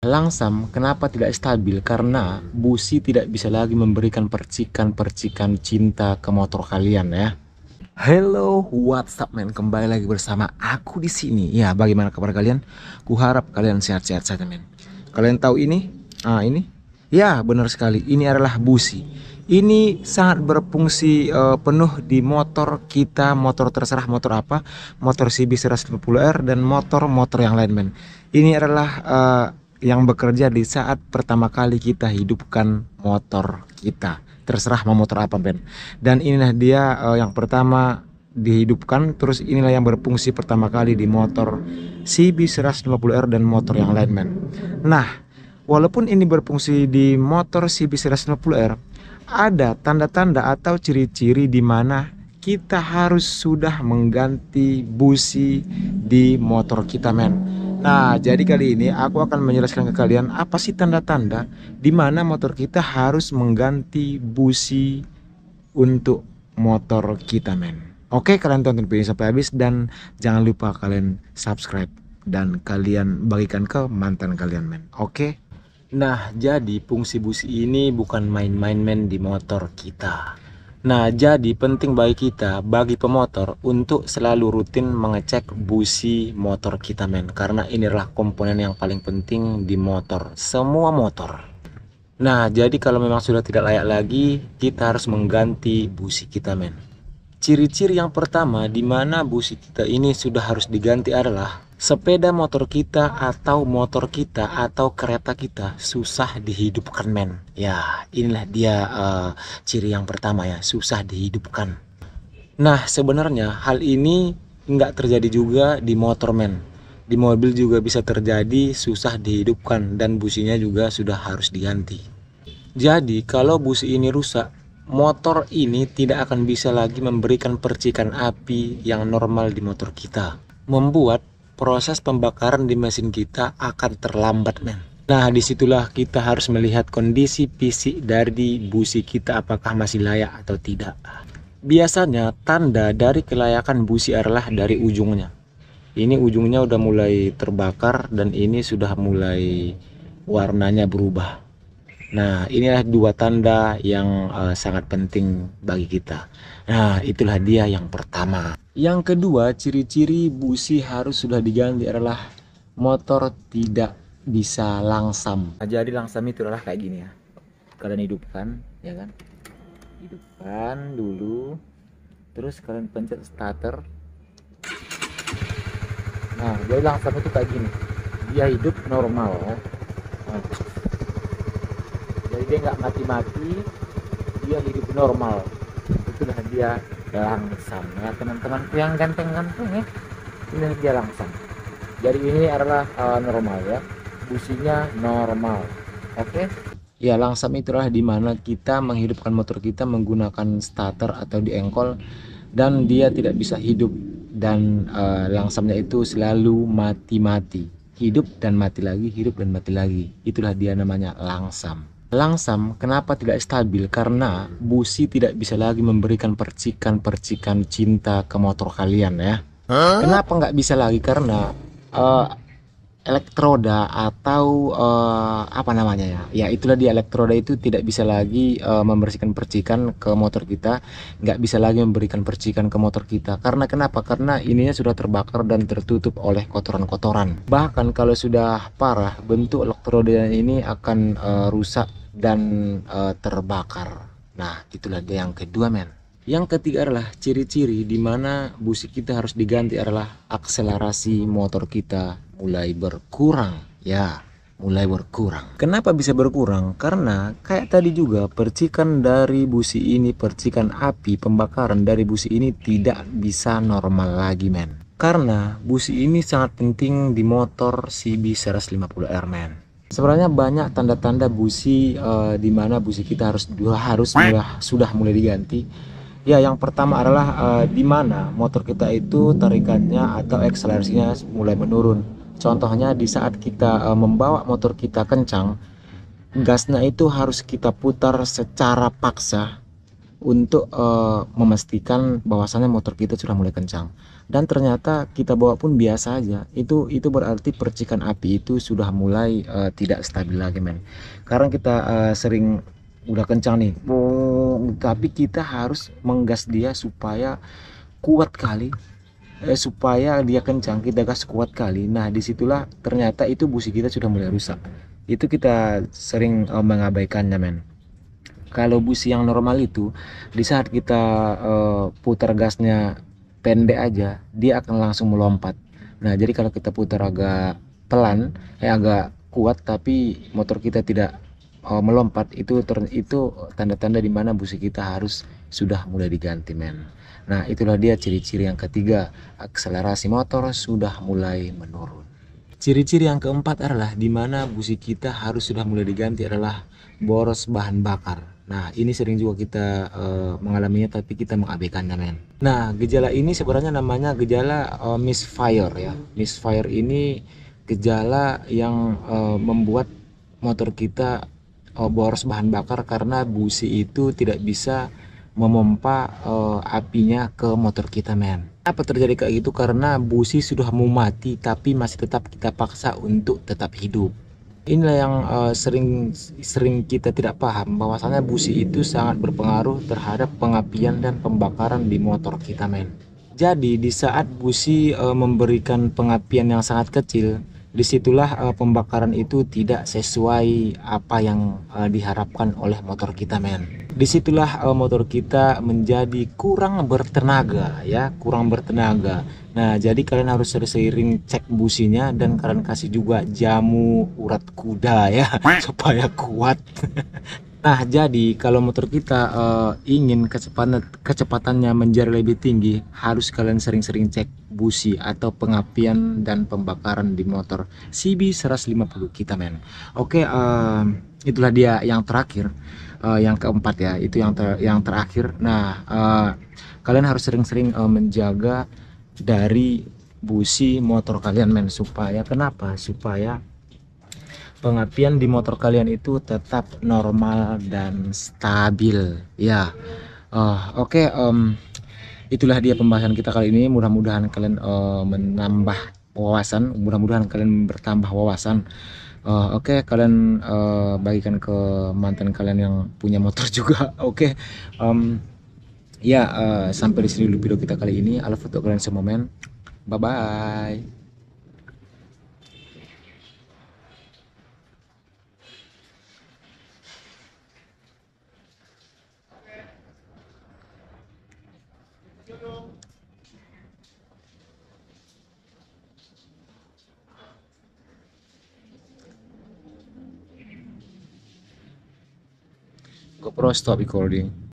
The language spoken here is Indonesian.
Langsam, kenapa tidak stabil? Karena busi tidak bisa lagi memberikan percikan-percikan cinta ke motor kalian ya. Hello, what's up men? Kembali lagi bersama aku di sini. Ya, bagaimana kabar kalian? Kuharap kalian sehat-sehat saja men. Kalian tahu ini? Ini? Ya, benar sekali. Ini adalah busi. Ini sangat berfungsi penuh di motor kita, motor terserah motor apa, motor CB 150R dan motor-motor yang lain men. Ini adalah yang bekerja di saat pertama kali kita hidupkan motor kita. Terserah mau motor apa men. Dan inilah dia yang pertama dihidupkan, terus inilah yang berfungsi pertama kali di motor CB 150R dan motor yang lain men. Nah, walaupun ini berfungsi di motor CB 150R, ada tanda-tanda atau ciri-ciri di mana kita harus sudah mengganti busi di motor kita men. Nah, jadi kali ini aku akan menjelaskan ke kalian apa sih tanda-tanda di mana motor kita harus mengganti busi untuk motor kita men. Oke, kalian tonton video sampai habis dan jangan lupa kalian subscribe dan kalian bagikan ke mantan kalian men. Oke. Nah, jadi fungsi busi ini bukan main-main men di motor kita. Nah, jadi penting bagi kita, bagi pemotor, untuk selalu rutin mengecek busi motor kita men. Karena ini adalah komponen yang paling penting di motor, semua motor. Nah, jadi kalau memang sudah tidak layak lagi, kita harus mengganti busi kita men. Ciri-ciri yang pertama di mana busi kita ini sudah harus diganti adalah sepeda motor kita atau kereta kita susah dihidupkan men. Ya, inilah dia ciri yang pertama ya, susah dihidupkan. Nah, sebenarnya hal ini nggak terjadi juga di motor men. Di mobil juga bisa terjadi susah dihidupkan dan businya juga sudah harus diganti. Jadi kalau busi ini rusak, motor ini tidak akan bisa lagi memberikan percikan api yang normal di motor kita, membuat proses pembakaran di mesin kita akan terlambat men. Nah, disitulah kita harus melihat kondisi fisik dari busi kita apakah masih layak atau tidak. Biasanya tanda dari kelayakan busi adalah dari ujungnya. Ini ujungnya udah mulai terbakar dan ini sudah mulai warnanya berubah. Nah, inilah dua tanda yang sangat penting bagi kita. Nah, itulah dia yang pertama. Yang kedua, ciri-ciri busi harus sudah diganti adalah motor tidak bisa langsam. Nah, jadi langsam itu adalah kayak gini ya. Kalian hidupkan, ya kan? Hidupkan dulu. Terus kalian pencet starter. Nah, jadi langsam itu kayak gini. Dia hidup normal ya. Nah, jadi dia nggak mati-mati, dia hidup normal. Itulah dia langsam ya teman-temanku yang ganteng-ganteng ya. Ini dia langsam. Jadi ini adalah normal ya, businya normal. Oke. Ya, langsam itulah dimana kita menghidupkan motor kita menggunakan starter atau di engkol dan dia tidak bisa hidup dan langsamnya itu selalu mati-mati, hidup dan mati lagi, hidup dan mati lagi. Itulah dia namanya langsam. Langsam, kenapa tidak stabil? Karena busi tidak bisa lagi memberikan percikan-percikan cinta ke motor kalian ya. Kenapa nggak bisa lagi? Karena elektroda atau apa namanya ya? Ya itulah dia, elektroda itu tidak bisa lagi membersihkan percikan ke motor kita, nggak bisa lagi memberikan percikan ke motor kita. Karena kenapa? Karena ininya sudah terbakar dan tertutup oleh kotoran-kotoran. Bahkan kalau sudah parah, bentuk elektroda ini akan rusak dan terbakar. Nah, itulah dia yang kedua men. Yang ketiga adalah ciri-ciri di mana busi kita harus diganti adalah akselerasi motor kita mulai berkurang ya, mulai berkurang. Kenapa bisa berkurang? Karena kayak tadi juga percikan dari busi ini, percikan api pembakaran dari busi ini tidak bisa normal lagi men. Karena busi ini sangat penting di motor CB 150R men. Sebenarnya banyak tanda-tanda busi di mana busi kita sudah mulai diganti. Ya, yang pertama adalah di mana motor kita itu tarikannya atau akselerasinya mulai menurun. Contohnya di saat kita membawa motor kita kencang, gasnya itu harus kita putar secara paksa untuk memastikan bahwasannya motor kita sudah mulai kencang. dan ternyata kita bawa pun biasa aja, itu berarti percikan api itu sudah mulai tidak stabil lagi men. Karena kita sering udah kencang nih, tapi kita harus menggas dia supaya kuat kali, supaya dia kencang kita gas kuat kali. Nah disitulah ternyata itu busi kita sudah mulai rusak. Itu kita sering mengabaikannya men. Kalau busi yang normal itu di saat kita putar gasnya pendek aja dia akan langsung melompat. Nah jadi kalau kita putar agak pelan agak kuat tapi motor kita tidak melompat, itu tanda-tanda dimana busi kita harus sudah mulai diganti men. Nah itulah dia ciri-ciri yang ketiga, akselerasi motor sudah mulai menurun. Ciri-ciri yang keempat adalah di mana busi kita harus sudah mulai diganti adalah boros bahan bakar. Nah, ini sering juga kita mengalaminya tapi kita mengabaikannya, men. Nah, gejala ini sebenarnya namanya gejala misfire ya. Misfire ini gejala yang membuat motor kita boros bahan bakar karena busi itu tidak bisa memompa apinya ke motor kita men. Apa terjadi kayak gitu? Karena busi sudah mau mati tapi masih tetap kita paksa untuk tetap hidup. Inilah yang sering kita tidak paham, bahwasanya busi itu sangat berpengaruh terhadap pengapian dan pembakaran di motor kita men. Jadi di saat busi memberikan pengapian yang sangat kecil, disitulah pembakaran itu tidak sesuai apa yang diharapkan oleh motor kita men. Disitulah motor kita menjadi kurang bertenaga ya, kurang bertenaga. Nah jadi kalian harus sering cek businya dan kalian kasih juga jamu urat kuda ya supaya kuat. Nah, jadi kalau motor kita ingin kecepatannya menjadi lebih tinggi, harus kalian sering-sering cek busi atau pengapian dan pembakaran di motor CB 150 kita men. Oke, itulah dia yang terakhir, yang keempat ya, itu yang terakhir. Nah, kalian harus sering-sering menjaga dari busi motor kalian men, supaya kenapa? Supaya pengapian di motor kalian itu tetap normal dan stabil ya. Oke, itulah dia pembahasan kita kali ini. Mudah-mudahan kalian menambah wawasan, mudah-mudahan kalian bertambah wawasan. Oke, kalian bagikan ke mantan kalian yang punya motor juga. Oke, ya, sampai di sini dulu video kita kali ini. I love untuk kalian semua men. Bye bye. GoPro stop recording.